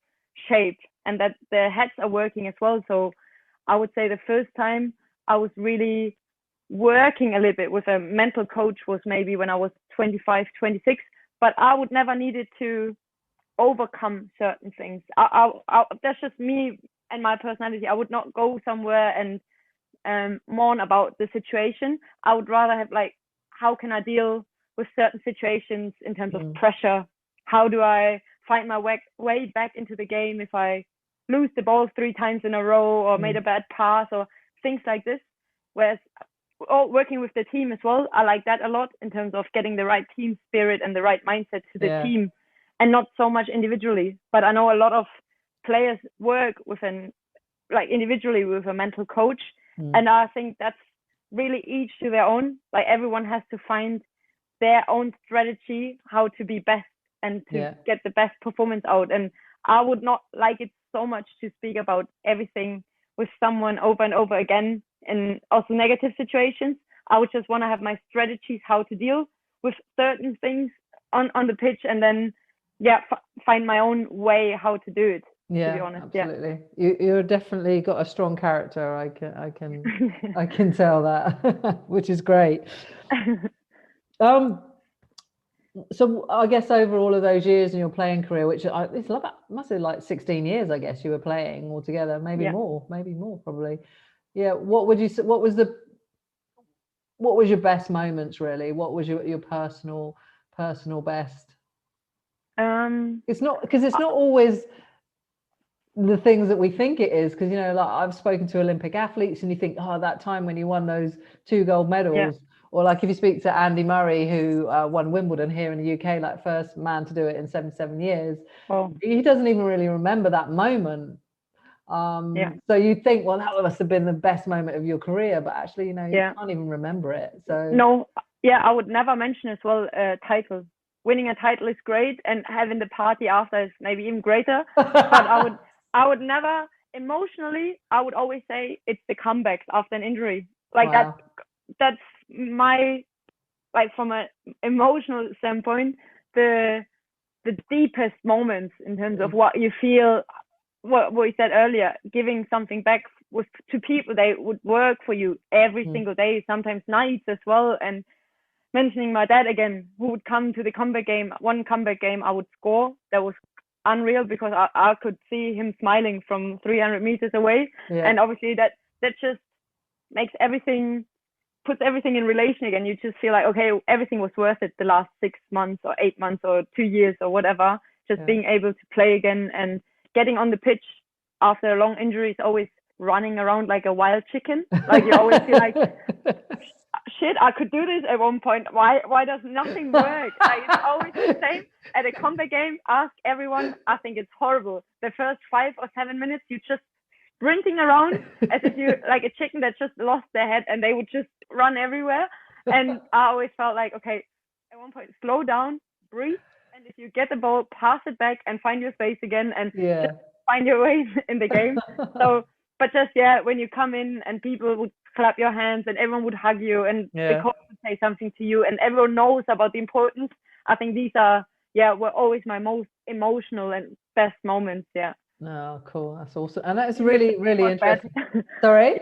shape and that their heads are working as well. So I would say the first time I was really working a little bit with a mental coach was maybe when I was 25, 26, but I would never needed to overcome certain things. That's just me and my personality. I would not go somewhere and mourn about the situation. I would rather have like, how can I deal with certain situations in terms of pressure? How do I find my way back into the game if I lose the ball 3 times in a row or made a bad pass or things like this? Whereas working with the team as well, I like that a lot in terms of getting the right team spirit and the right mindset to the team, and not so much individually. But I know a lot of players work individually with a mental coach, and I think that's really each to their own. Like everyone has to find their own strategy how to be best and to get the best performance out. And I would not like it so much to speak about everything with someone over and over again in also negative situations. I would just want to have my strategies how to deal with certain things on the pitch, and then find my own way how to do it. To be honest, absolutely. You're definitely got a strong character. I can tell that, which is great. So I guess over all of those years in your playing career, which must have like 16 years, I guess you were playing altogether, maybe more probably. Yeah. What was your best moments really? What was your personal best? It's not always the things that we think it is, because like I've spoken to Olympic athletes and you think, oh, that time when you won those 2 gold medals, or like if you speak to Andy Murray, who won Wimbledon here in the UK, like first man to do it in 77 years, he doesn't even really remember that moment. So you think, well, that must have been the best moment of your career, but actually, you can't even remember it. So no, I would never mention as well a title. Winning a title is great, and having the party after is maybe even greater. But I would never emotionally. I would always say it's the comebacks after an injury. Like that's my, like, from an emotional standpoint, the deepest moments in terms of what you feel. What we said earlier, giving something back to people. They would work for you every single day, sometimes nights as well. And mentioning my dad again, who would come to the comeback game. One comeback game I would score. That was unreal, because I could see him smiling from 300 meters away. And obviously that just puts everything in relation again. You just feel like, okay, everything was worth it the last 6 months or 8 months or 2 years or whatever. Just being able to play again and getting on the pitch after a long injury is always running around like a wild chicken. Like you always feel like, shit, I could do this at one point. Why does nothing work? Like, it's always the same. At a combat game, ask everyone. I think it's horrible. The first 5 or 7 minutes, you just sprinting around as if you like a chicken that just lost their head, and they would just run everywhere. And I always felt like, okay, at one point, slow down, breathe, and if you get the ball, pass it back and find your space again, and just find your way in the game. So, but just when you come in and people would clap your hands and everyone would hug you, and the coach would say something to you, and everyone knows about the importance. I think these are were always my most emotional and best moments. Oh, cool. That's awesome. And that's really, really interesting. Sorry?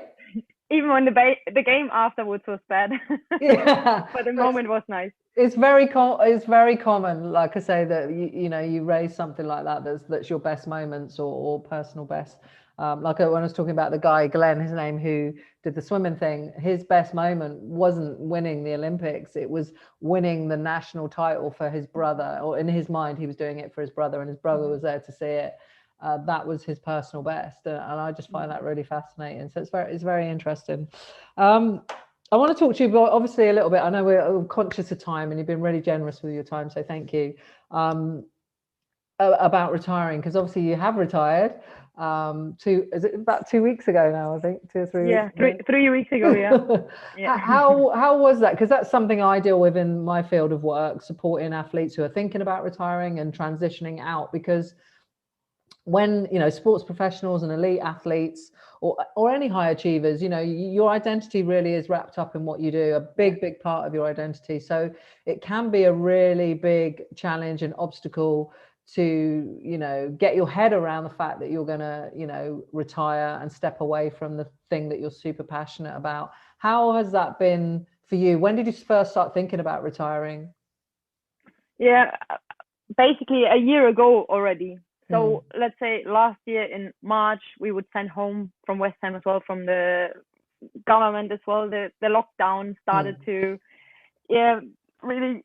Even when the game afterwards was bad. But the moment was nice. It's very common, like I say, that you raise something like that that's your best moments or personal best. Like when I was talking about the guy, Glenn, his name, who did the swimming thing, his best moment wasn't winning the Olympics. It was winning the national title for his brother, or in his mind, he was doing it for his brother, and his brother was there to see it. That was his personal best. And I just find that really fascinating. So it's very interesting. I want to talk to you about, obviously, a little bit. I know we're conscious of time, and you've been really generous with your time, so thank you. About retiring, because obviously you have retired. is it about 2 weeks ago now, I think, 2 or 3 weeks ago? 3 weeks ago, yeah. How was that? Because that's something I deal with in my field of work, supporting athletes who are thinking about retiring and transitioning out. Because when, you know, sports professionals and elite athletes or any high achievers, you know, your identity really is wrapped up in what you do, a big part of your identity. So it can be a really big challenge and obstacle to, you know, get your head around the fact that you're going to, you know, retire and step away from the thing that you're super passionate about. How has that been for you? When did you first start thinking about retiring? Yeah, basically a year ago already. So let's say last year in March, we would send home from West Ham as well, from the government as well. The lockdown started to, really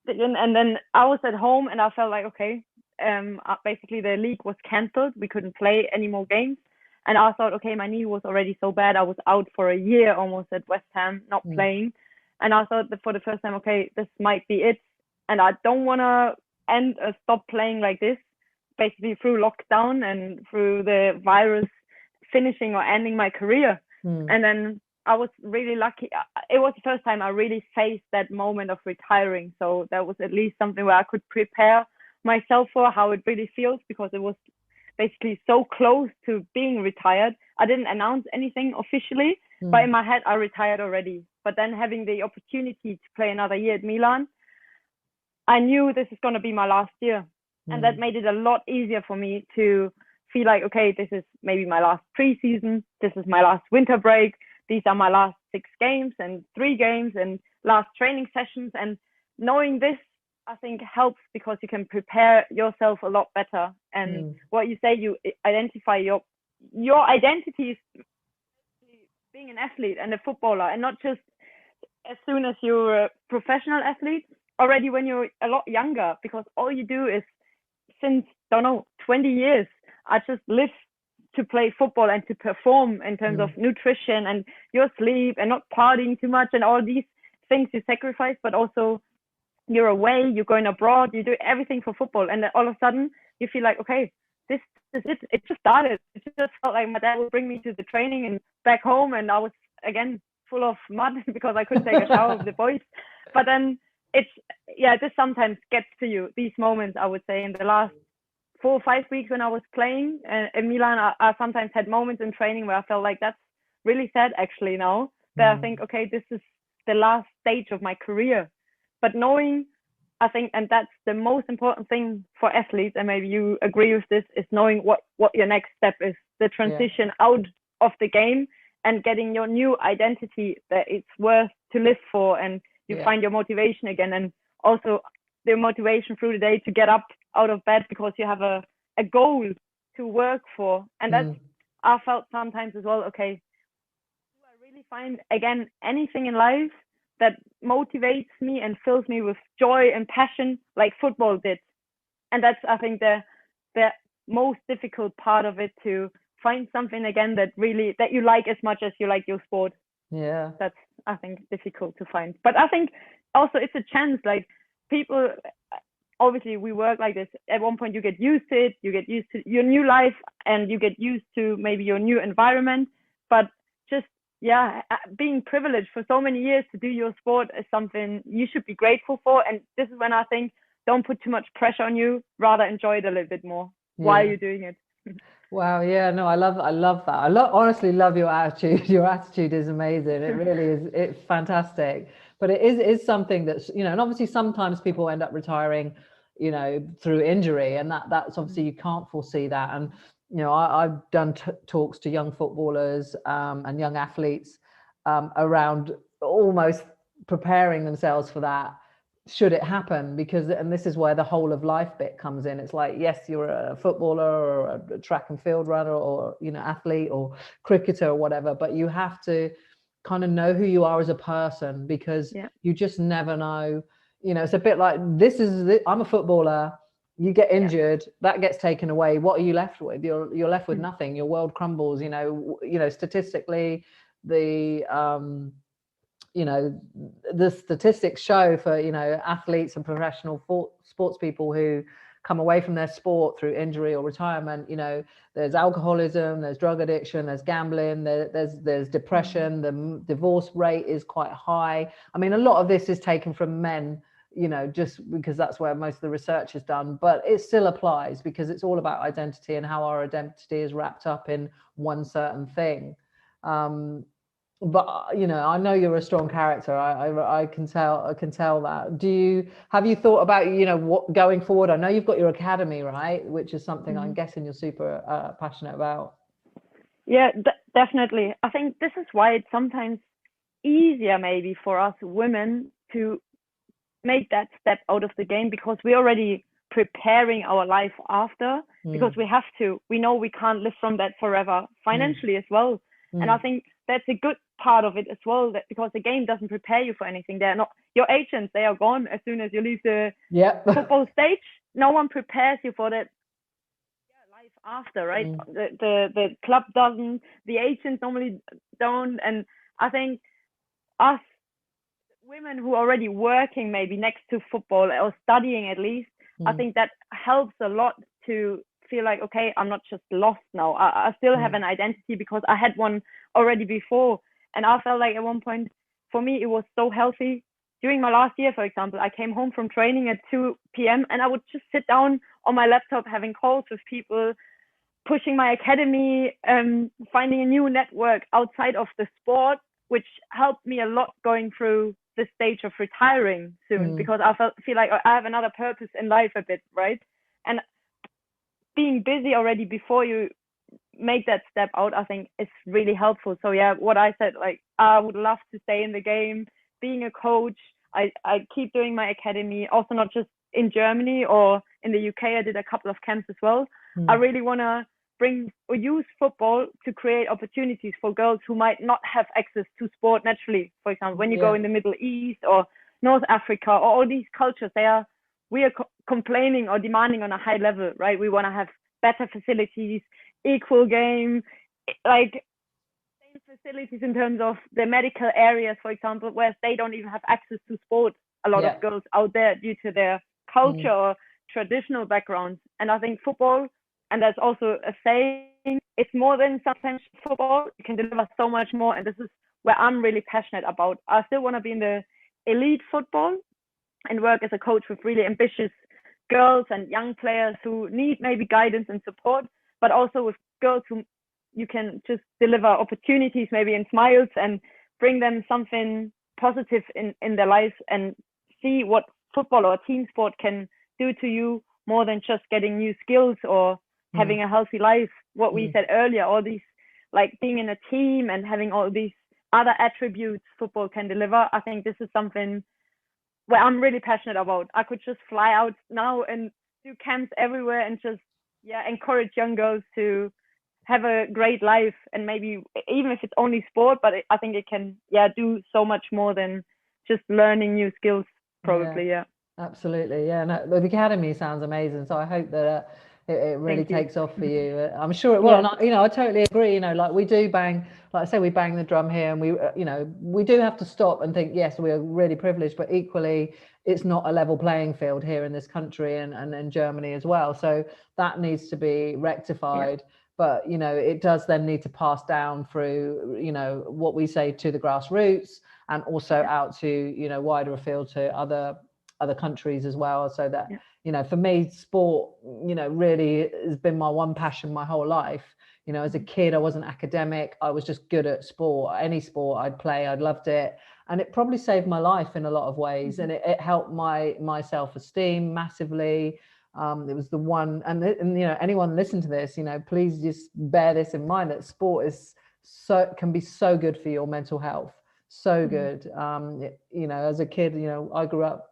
stick in. And then I was at home and I felt like, okay, basically the league was cancelled. We couldn't play any more games. And I thought, okay, my knee was already so bad. I was out for a year almost at West Ham, not playing. And I thought that for the first time, okay, this might be it. And I don't want to stop playing like this, basically through lockdown and through the virus finishing or ending my career. And then I was really lucky. It was the first time I really faced that moment of retiring. So that was at least something where I could prepare myself for how it really feels, because it was basically so close to being retired. I didn't announce anything officially, but in my head, I retired already. But then having the opportunity to play another year at Milan, I knew this is going to be my last year. And that made it a lot easier for me to feel like, okay, this is maybe my last preseason. This is my last winter break. These are my last 6 games and 3 games and last training sessions. And knowing this, I think, helps, because you can prepare yourself a lot better. And what you say, you identify your identity is being an athlete and a footballer, and not just as soon as you're a professional athlete, already when you're a lot younger, because all you do is, since, don't know, 20 years, I just live to play football and to perform in terms of nutrition and your sleep and not partying too much and all these things you sacrifice, but also you're away, you're going abroad, you do everything for football. And then all of a sudden you feel like, okay, this is it. It just started. It just felt like my dad would bring me to the training and back home, and I was again full of mud because I couldn't take a shower with the boys. But then this sometimes gets to you, these moments. I would say in the last 4 or 5 weeks when I was playing in Milan, I sometimes had moments in training where I felt like that's really sad actually now, that I think, okay, this is the last stage of my career. But knowing, I think, and that's the most important thing for athletes, and maybe you agree with this, is knowing what your next step is, the transition out of the game and getting your new identity that it's worth to live for, and you find your motivation again, and also the motivation through the day to get up out of bed because you have a goal to work for. And that's, I felt sometimes as well, okay, do I really find, again, anything in life that motivates me and fills me with joy and passion like football did? And that's, I think, the most difficult part of it, to find something again that you like as much as you like your sport. Yeah, that's, I think, difficult to find. But I think also it's a chance. Like, people, obviously we work like this, at one point you get used to it, you get used to your new life, and you get used to maybe your new environment. But just being privileged for so many years to do your sport is something you should be grateful for. And this is when I think, don't put too much pressure on you, rather enjoy it a little bit more while you're doing it. Wow. Yeah, no, I love that. Honestly love your attitude. Your attitude is amazing. It really is. It's fantastic. But it is something that's, you know, and obviously sometimes people end up retiring, you know, through injury, and that's obviously, you can't foresee that. And, you know, I've done talks to young footballers and young athletes around almost preparing themselves for that, should it happen, because, and this is where the whole of life bit comes in. It's like, yes, you're a footballer or a track and field runner, or, you know, athlete or cricketer or whatever, but you have to kind of know who you are as a person, because you just never know. You know, it's a bit like, I'm a footballer, you get injured, that gets taken away, what are you left with? You're left with nothing. Your world crumbles. You know, statistically, you know, the statistics show for, you know, athletes and professional sports people who come away from their sport through injury or retirement, there's alcoholism, there's drug addiction, there's gambling, there's depression, the divorce rate is quite high. I mean, a lot of this is taken from men, just because that's where most of the research is done, but it still applies because it's all about identity and how our identity is wrapped up in one certain thing. But I know you're a strong character. I can tell that. Have you thought about what going forward? I know you've got your academy, right, which is something I'm guessing you're super passionate about. Yeah, definitely. I think this is why it's sometimes easier maybe for us women to make that step out of the game, because we're already preparing our life after, because we know we can't live from that forever financially as well. And I think that's a good part of it as well, that because the game doesn't prepare you for anything. They're not your agents, they are gone as soon as you leave the football stage. No one prepares you for that life after, right? The club doesn't, the agents normally don't. And I think us women who are already working maybe next to football or studying at least, I think that helps a lot to feel like, okay, I'm not just lost now. I still have an identity because I had one already before. And I felt like at one point, for me, it was so healthy. During my last year, for example, I came home from training at 2 p.m. and I would just sit down on my laptop having calls with people, pushing my academy, finding a new network outside of the sport, which helped me a lot going through the stage of retiring soon, because I feel like I have another purpose in life a bit, right? And being busy already before you make that step out, I think is really helpful. So yeah, what I said, like, I would love to stay in the game, being a coach. I keep doing my academy, also not just in Germany or in the UK. I did a couple of camps as well. I really want to bring or use football to create opportunities for girls who might not have access to sport naturally. For example, when you go in the Middle East or North Africa or all these cultures, we are complaining or demanding on a high level, right? We want to have better facilities, equal game, like same facilities in terms of the medical areas, for example, where they don't even have access to sport. A lot of girls out there due to their culture or traditional backgrounds. And I think football, and there's also a saying, it's more than sometimes football. You can deliver so much more. And this is where I'm really passionate about. I still want to be in the elite football and work as a coach with really ambitious girls and young players who need maybe guidance and support, but also with girls who you can just deliver opportunities, maybe in smiles, and bring them something positive in their lives, and see what football or team sport can do to you more than just getting new skills or having a healthy life. What we said earlier, all these, like being in a team and having all these other attributes football can deliver. I think this is something where I'm really passionate about. I could just fly out now and do camps everywhere and just encourage young girls to have a great life, and maybe even if it's only sport, but I think it can do so much more than just learning new skills, probably. Absolutely. No, the academy sounds amazing, so I hope that it really takes off for you. I'm sure it will. And I totally agree. Like we do bang, like I say, we bang the drum here, and we do have to stop and think, yes, we are really privileged, but equally it's not a level playing field here in this country and in Germany as well. So that needs to be rectified. But it does then need to pass down through what we say to the grassroots, and also out to wider afield to other countries as well, so that for me, sport really has been my one passion my whole life. As a kid, I wasn't academic, I was just good at sport. Any sport I'd play, I loved it, and it probably saved my life in a lot of ways. And it helped my self-esteem massively. It was the one, and anyone listen to this, please just bear this in mind, that sport can be so good for your mental health, so good. As a kid, I grew up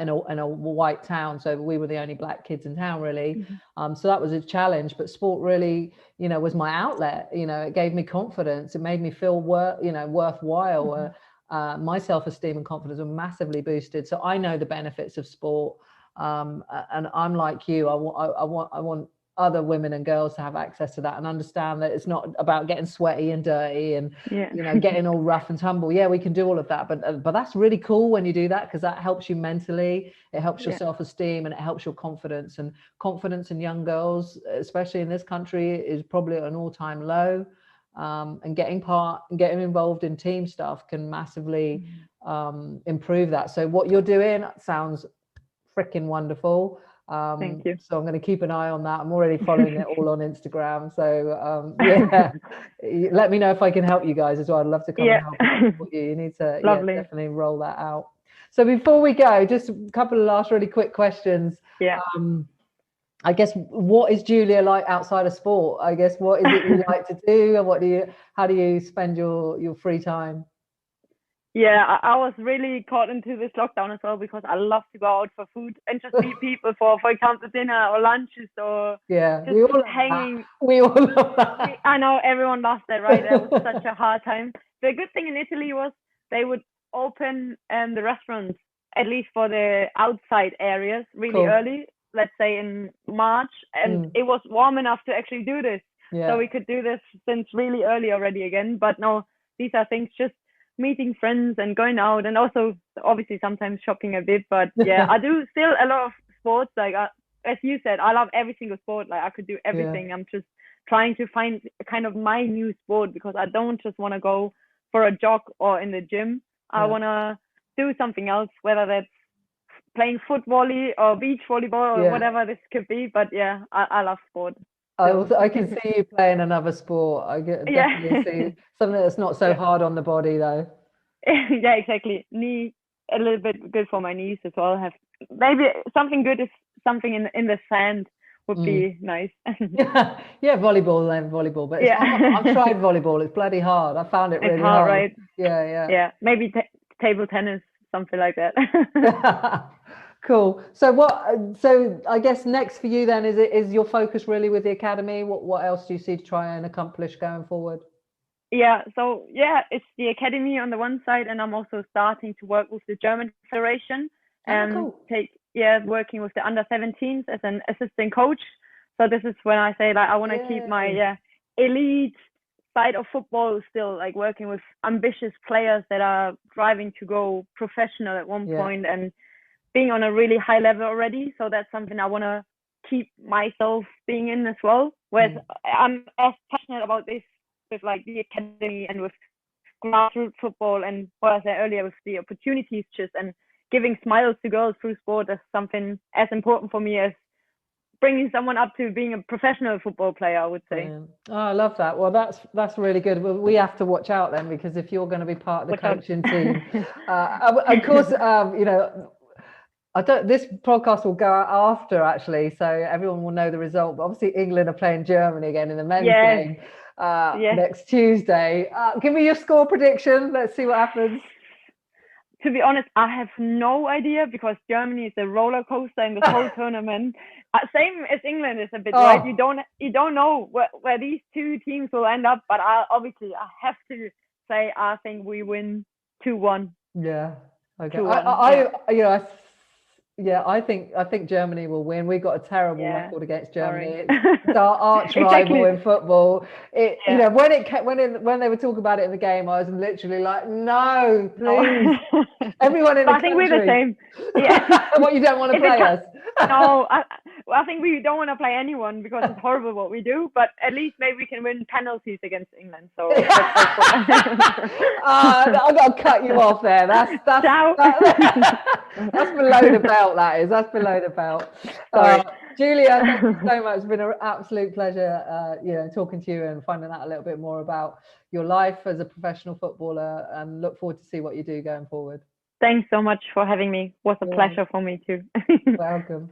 in a white town, so we were the only black kids in town, really. So that was a challenge, but sport really was my outlet. It gave me confidence, it made me feel worthwhile. My self-esteem and confidence were massively boosted. So I know the benefits of sport, and I'm like you. I want other women and girls to have access to that and understand that it's not about getting sweaty and dirty and getting all rough and tumble. Yeah, we can do all of that, but that's really cool when you do that, because that helps you mentally, it helps your self-esteem, and it helps your confidence. And confidence in young girls, especially in this country, is probably at an all-time low. And getting involved in team stuff can massively improve that. So what you're doing sounds freaking wonderful. Thank you. So I'm going to keep an eye on that. I'm already following it all on Instagram. So let me know if I can help you guys as well. I'd love to come and help you. You need to definitely roll that out. So before we go, just a couple of last really quick questions. Yeah. I guess, what is Julia like outside of sport? I guess, what is it you like to do, and how do you spend your free time? Yeah, I was really caught into this lockdown as well, because I love to go out for food and just meet people for example, dinner or lunches, or just we all hanging. We all love that. I know everyone loves that, right? That was such a hard time. The good thing in Italy was they would open the restaurants, at least for the outside areas, really early, let's say in March, and it was warm enough to actually do this. So we could do this since really early already again. But no, these are things, just meeting friends and going out, and also obviously sometimes shopping a bit. But yeah, I do still a lot of sports. Like as you said, I love every single sport. Like I could do everything. I'm just trying to find kind of my new sport, because I don't just want to go for a jog or in the gym. I want to do something else, whether that's playing foot volley or beach volleyball or whatever this could be. But yeah, I love sport. I can see you playing another sport. I get definitely see something that's not so hard on the body though. Yeah, exactly. A little bit good for my knees as well. Have maybe something good, is something in the sand would be nice. volleyball. But I've tried volleyball. It's bloody hard. I found it really hard. Right? Yeah. Maybe table tennis, something like that. Cool. So I guess next for you then is your focus really with the academy? What else do you see to try and accomplish going forward? So it's the academy on the one side, and I'm also starting to work with the German Federation and working with the under 17s as an assistant coach. So this is when I say, like, I want to keep my elite side of football still, like working with ambitious players that are driving to go professional at one point and being on a really high level already. So that's something I want to keep myself being in as well. Whereas I'm as passionate about this with like the academy and with grassroots football, and what I said earlier with the opportunities just and giving smiles to girls through sport, as something as important for me as bringing someone up to being a professional football player, I would say. Oh, I love that. Well, that's really good. Well, we have to watch out then, because if you're going to be part of the coaching team, of course, this podcast will go out after, actually, so everyone will know the result. But obviously England are playing Germany again in the men's game next Tuesday. Give me your score prediction. Let's see what happens. To be honest, I have no idea, because Germany is a roller coaster in this whole tournament. Same as England is a bit, right? You don't know where these two teams will end up. But I have to say I think we win 2-1. Yeah. Okay. 2-1. I think Germany will win. We've got a terrible record against Germany. It's our arch rival in football. You know, when they were talking about it in the game, I was literally like, no, please. Everyone in the country. I think we're the same. Yeah. What, you don't want to play us? No, I think we don't want to play anyone, because it's horrible what we do. But at least maybe we can win penalties against England. So I've got to cut you off there. That's below the belt. That's below the belt. Julia, thank you so much. It's been an absolute pleasure, talking to you and finding out a little bit more about your life as a professional footballer, and look forward to see what you do going forward. Thanks so much for having me. It was a pleasure for me too. Welcome.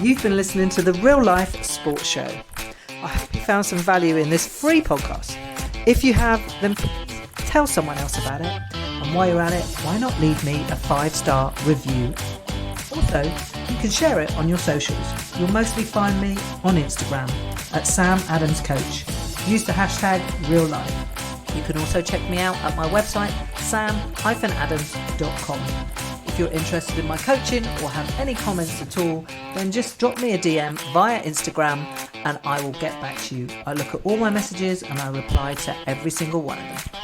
You've been listening to the Real Life Sports Show. I hope you found some value in this free podcast. If you have, then tell someone else about it. And while you're at it, why not leave me a 5-star review? Also, you can share it on your socials. You'll mostly find me on Instagram at Sam Adams Coach. Use the hashtag RealLife. You can also check me out at my website, sam-adams.com. If you're interested in my coaching or have any comments at all, then just drop me a DM via Instagram and I will get back to you. I look at all my messages and I reply to every single one of them.